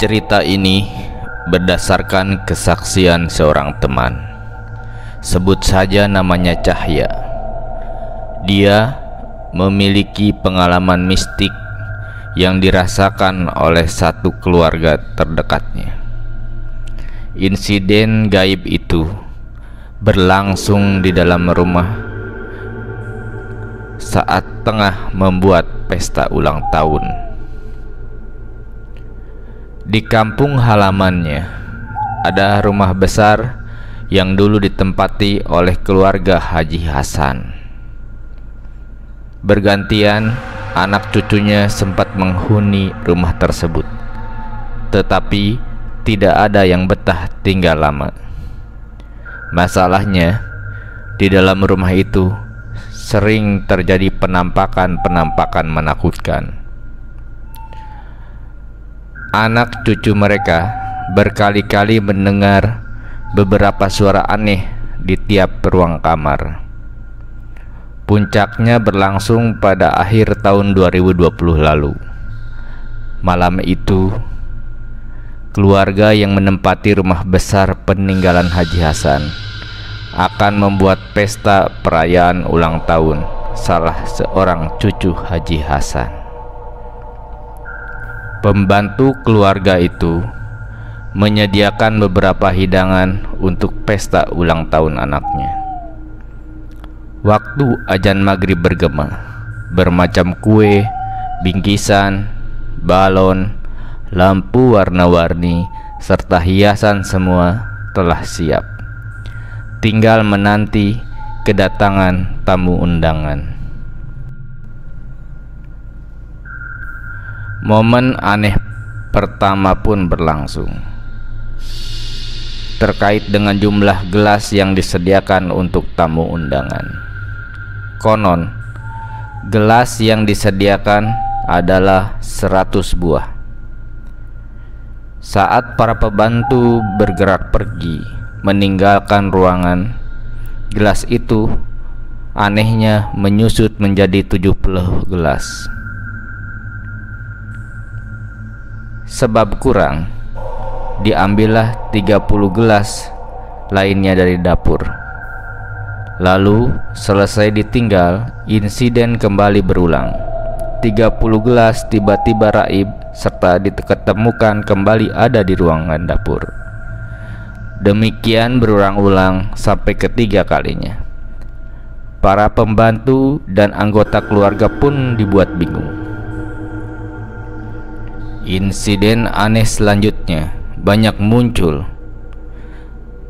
Cerita ini berdasarkan kesaksian seorang teman. Sebut saja namanya Cahya. Dia memiliki pengalaman mistik yang dirasakan oleh satu keluarga terdekatnya. Insiden gaib itu berlangsung di dalam rumah saat tengah membuat pesta ulang tahun. Di kampung halamannya ada rumah besar yang dulu ditempati oleh keluarga Haji Hasan. Bergantian anak cucunya sempat menghuni rumah tersebut, tetapi tidak ada yang betah tinggal lama. Masalahnya, di dalam rumah itu sering terjadi penampakan-penampakan menakutkan. Anak cucu mereka berkali-kali mendengar beberapa suara aneh di tiap ruang kamar. Puncaknya berlangsung pada akhir tahun 2020 lalu. Malam itu, keluarga yang menempati rumah besar peninggalan Haji Hasan akan membuat pesta perayaan ulang tahun salah seorang cucu Haji Hasan. Pembantu keluarga itu menyediakan beberapa hidangan untuk pesta ulang tahun anaknya. Waktu azan maghrib bergema, bermacam kue, bingkisan, balon, lampu warna-warni, serta hiasan semua telah siap. Tinggal menanti kedatangan tamu undangan. Momen aneh pertama pun berlangsung. Terkait dengan jumlah gelas yang disediakan untuk tamu undangan. Konon, gelas yang disediakan adalah 100 buah. Saat para pembantu bergerak pergi meninggalkan ruangan, gelas itu anehnya menyusut menjadi 70 gelas. Sebab kurang, diambillah 30 gelas lainnya dari dapur. Lalu selesai ditinggal, insiden kembali berulang. 30 gelas tiba-tiba raib serta diketemukan kembali ada di ruangan dapur. Demikian berulang-ulang sampai ketiga kalinya. Para pembantu dan anggota keluarga pun dibuat bingung. Insiden aneh selanjutnya banyak muncul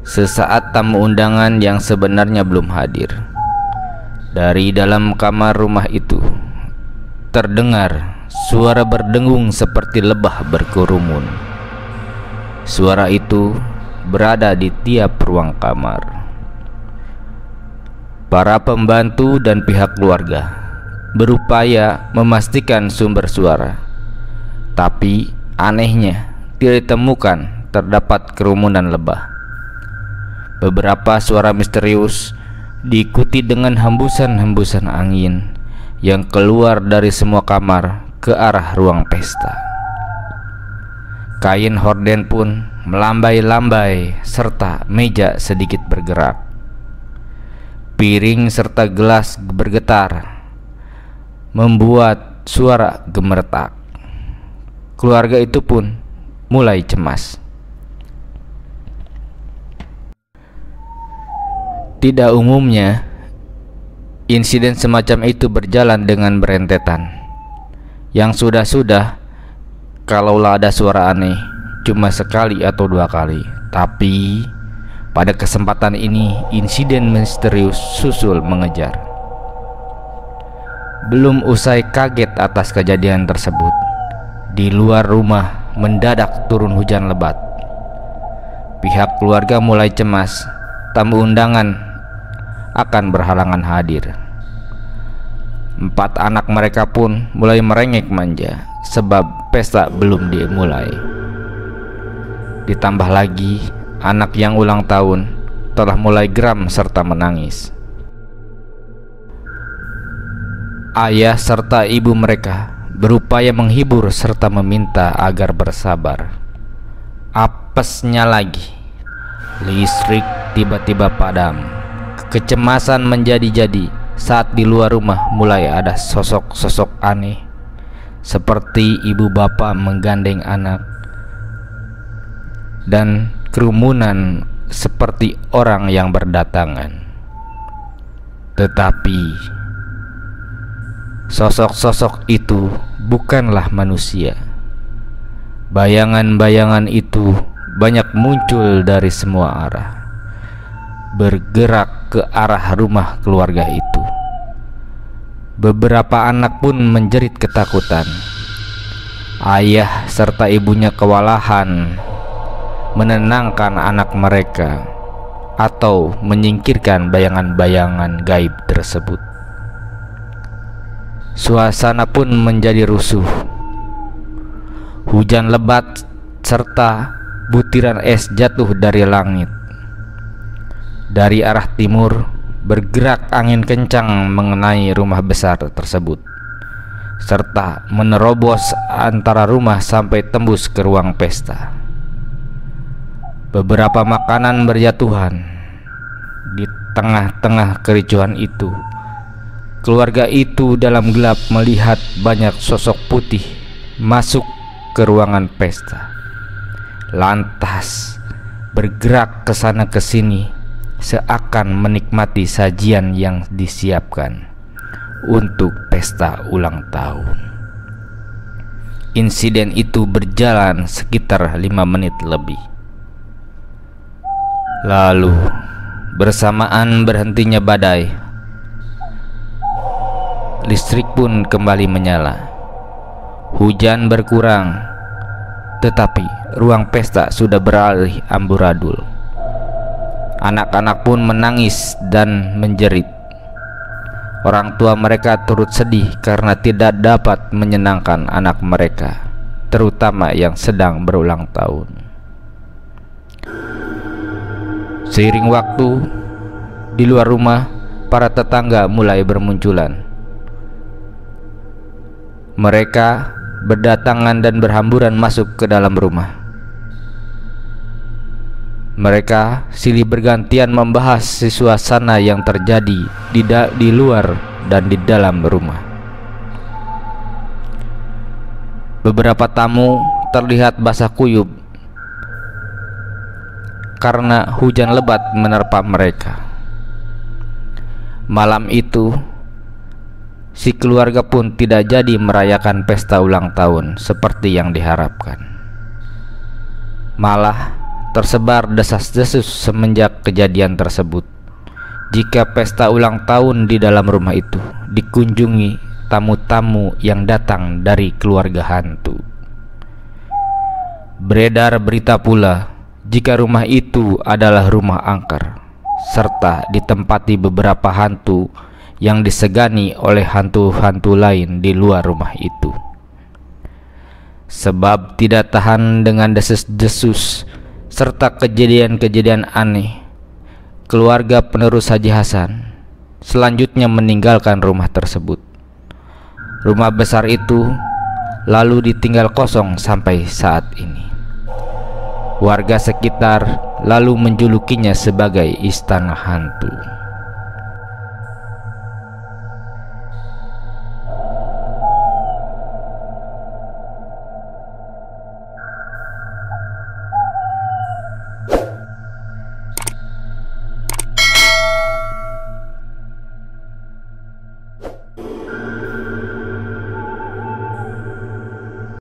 sesaat tamu undangan yang sebenarnya belum hadir. Dari dalam kamar rumah itu terdengar suara berdengung seperti lebah berkerumun. Suara itu berada di tiap ruang kamar. Para pembantu dan pihak keluarga berupaya memastikan sumber suara, tapi anehnya tidak ditemukan terdapat kerumunan lebah. Beberapa suara misterius diikuti dengan hembusan-hembusan angin yang keluar dari semua kamar ke arah ruang pesta. Kain horden pun melambai-lambai serta meja sedikit bergerak. Piring serta gelas bergetar membuat suara gemeretak. Keluarga itu pun mulai cemas. Tidak umumnya insiden semacam itu berjalan dengan berentetan. Yang sudah-sudah, kalaulah ada suara aneh, cuma sekali atau dua kali. Tapi pada kesempatan ini insiden misterius susul mengejar. Belum usai kaget atas kejadian tersebut, di luar rumah mendadak turun hujan lebat. Pihak keluarga mulai cemas, tamu undangan akan berhalangan hadir. 4 anak mereka pun mulai merengek manja sebab pesta belum dimulai. Ditambah lagi anak yang ulang tahun telah mulai geram serta menangis. Ayah serta ibu mereka berupaya menghibur serta meminta agar bersabar. Apesnya lagi, listrik tiba-tiba padam. Kecemasan menjadi-jadi saat di luar rumah mulai ada sosok-sosok aneh, seperti ibu bapak menggandeng anak, dan kerumunan seperti orang yang berdatangan. Tetapi sosok-sosok itu bukanlah manusia. Bayangan-bayangan itu banyak muncul dari semua arah, bergerak ke arah rumah keluarga itu. Beberapa anak pun menjerit ketakutan. Ayah serta ibunya kewalahan menenangkan anak mereka atau menyingkirkan bayangan-bayangan gaib tersebut. Suasana pun menjadi rusuh. Hujan lebat serta butiran es jatuh dari langit. Dari arah timur bergerak angin kencang mengenai rumah besar tersebut, serta menerobos antara rumah sampai tembus ke ruang pesta. Beberapa makanan berjatuhan. Di tengah-tengah kericuhan itu, keluarga itu dalam gelap melihat banyak sosok putih masuk ke ruangan pesta, lantas bergerak ke sana ke sini, seakan menikmati sajian yang disiapkan untuk pesta ulang tahun. Insiden itu berjalan sekitar 5 menit lebih. Lalu bersamaan berhentinya badai, listrik pun kembali menyala. Hujan berkurang, tetapi ruang pesta sudah beralih amburadul. Anak-anak pun menangis dan menjerit. Orang tua mereka turut sedih karena tidak dapat menyenangkan anak mereka, terutama yang sedang berulang tahun. Seiring waktu, di luar rumah, para tetangga mulai bermunculan. Mereka berdatangan dan berhamburan masuk ke dalam rumah. Mereka silih bergantian membahas suasana yang terjadi di luar dan di dalam rumah. Beberapa tamu terlihat basah kuyup karena hujan lebat menerpa mereka. Malam itu, si keluarga pun tidak jadi merayakan pesta ulang tahun seperti yang diharapkan. Malah tersebar desas-desus semenjak kejadian tersebut, jika pesta ulang tahun di dalam rumah itu dikunjungi tamu-tamu yang datang dari keluarga hantu. Beredar berita pula jika rumah itu adalah rumah angker, serta ditempati beberapa hantu yang disegani oleh hantu-hantu lain di luar rumah itu. Sebab tidak tahan dengan desas-desus serta kejadian-kejadian aneh, keluarga penerus Haji Hasan selanjutnya meninggalkan rumah tersebut. Rumah besar itu lalu ditinggal kosong sampai saat ini. Warga sekitar lalu menjulukinya sebagai istana hantu.